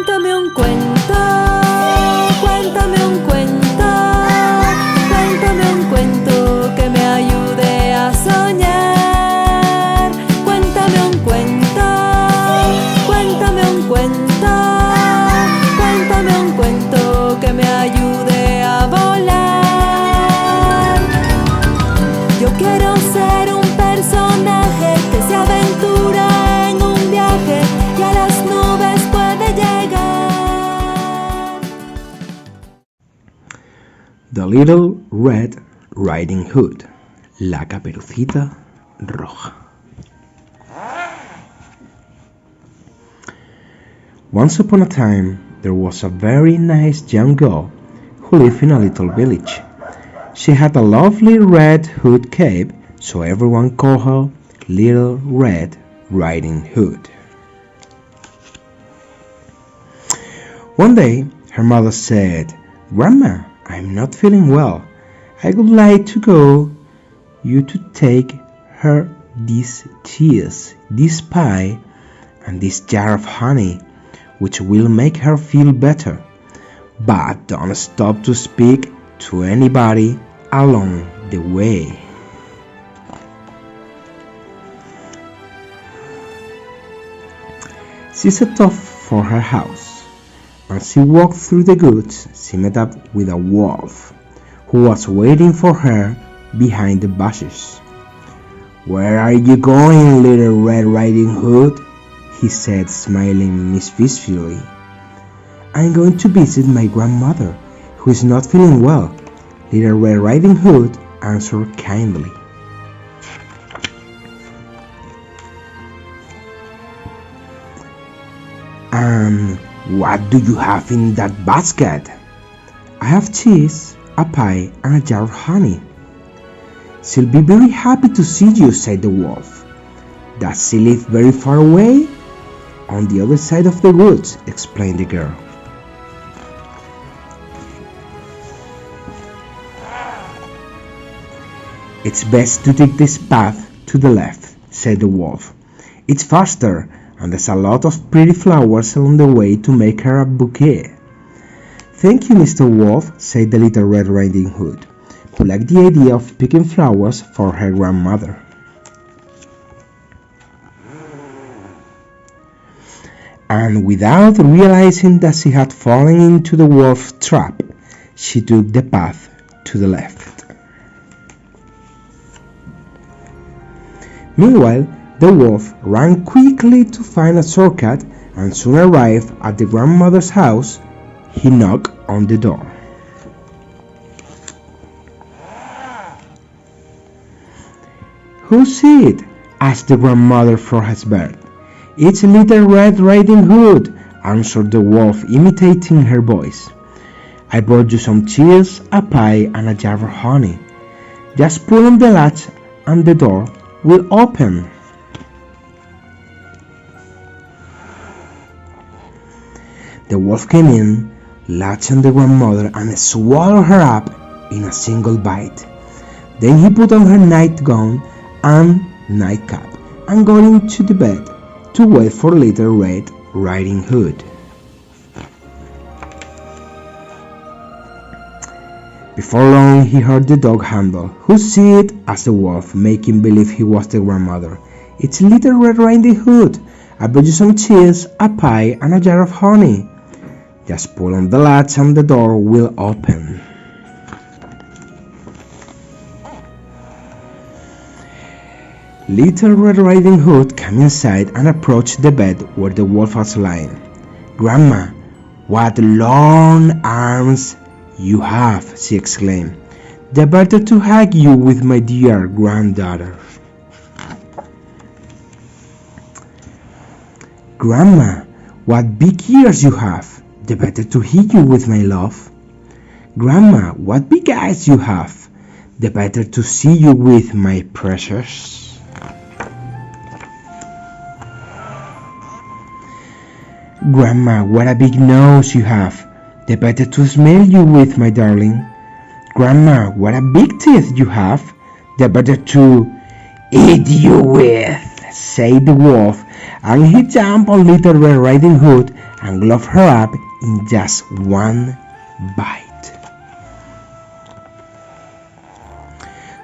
Cuéntame un cuento, cuéntame un cuento, cuéntame un cuento que me ayude a soñar. Cuéntame un cuento, cuéntame un cuento, cuéntame un cuento que me ayude a volar. Yo quiero ser un personaje que se aventura en un viaje y a las nubes puede llegar. The Little Red Riding Hood, la Caperucita Roja. Once upon a time, there was a very nice young girl who lived in a little village. She had a lovely red hood cape, so everyone called her Little Red Riding Hood. One day, her mother said, "Grandma, I'm not feeling well. I would like you to take her these cheese, this pie, and this jar of honey, which will make her feel better. But don't stop to speak to anybody along the way." She set off for her house. As she walked through the woods, she met up with a wolf, who was waiting for her behind the bushes. "Where are you going, Little Red Riding Hood?" he said, smiling mischievously. "I'm going to visit my grandmother, who is not feeling well," Little Red Riding Hood answered kindly. "And what do you have in that basket?" "I have cheese, a pie, and a jar of honey." "She'll be very happy to see you," said the wolf. "Does she live very far away?" "On the other side of the woods," explained the girl. "It's best to take this path to the left," said the wolf. "It's faster, and there's a lot of pretty flowers along the way to make her a bouquet." "Thank you, Mr. Wolf," said the Little Red Riding Hood, who liked the idea of picking flowers for her grandmother. And without realizing that she had fallen into the wolf's trap, she took the path to the left. Meanwhile, the wolf ran quickly to find a shortcut and soon arrived at the grandmother's house. He knocked on the door. "Who's it?" asked the grandmother from his bed. "It's Little Red Riding Hood," answered the wolf, imitating her voice. "I brought you some cheese, a pie, and a jar of honey. Just pull on the latch and the door will open." The wolf came in, latched on the grandmother, and swallowed her up in a single bite. Then he put on her nightgown and nightcap and got into the bed to wait for Little Red Riding Hood. Before long, he heard the dog handle. "Who's it?" asked the wolf, making believe he was the grandmother. "It's Little Red Riding Hood. I brought you some cheese, a pie, and a jar of honey. Just pull on the latch and the door will open." Little Red Riding Hood came inside and approached the bed where the wolf was lying. "Grandma, what long arms you have!" she exclaimed. "The better to hug you with, my dear granddaughter." "Grandma, what big ears you have! The better to hit you with, my love." "Grandma, what big eyes you have! The better to see you with, my precious." "Grandma, what a big nose you have! The better to smell you with, my darling." "Grandma, what a big teeth you have! The better to eat you with," said the wolf, and he jumped on Little Red Riding Hood and gobbled her up in just one bite.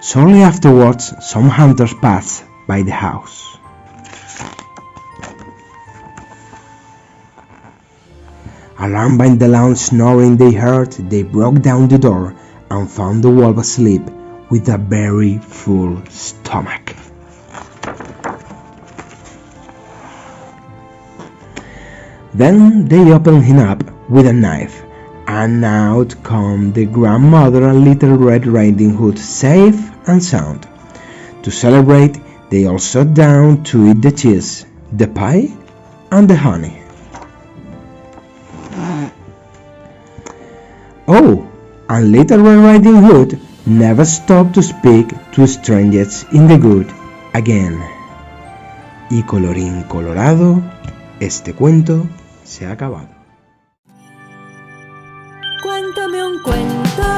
Shortly afterwards, some hunters passed by the house. Alarmed by the loud snoring they heard, they broke down the door and found the wolf asleep with a very full stomach. Then they opened him up with a knife, and out come the grandmother and Little Red Riding Hood safe and sound. To celebrate, they all sat down to eat the cheese, the pie, and the honey. Oh, and Little Red Riding Hood never stopped to speak to strangers in the wood again. Y colorín colorado, este cuento se ha acabado. Cuéntame un cuento.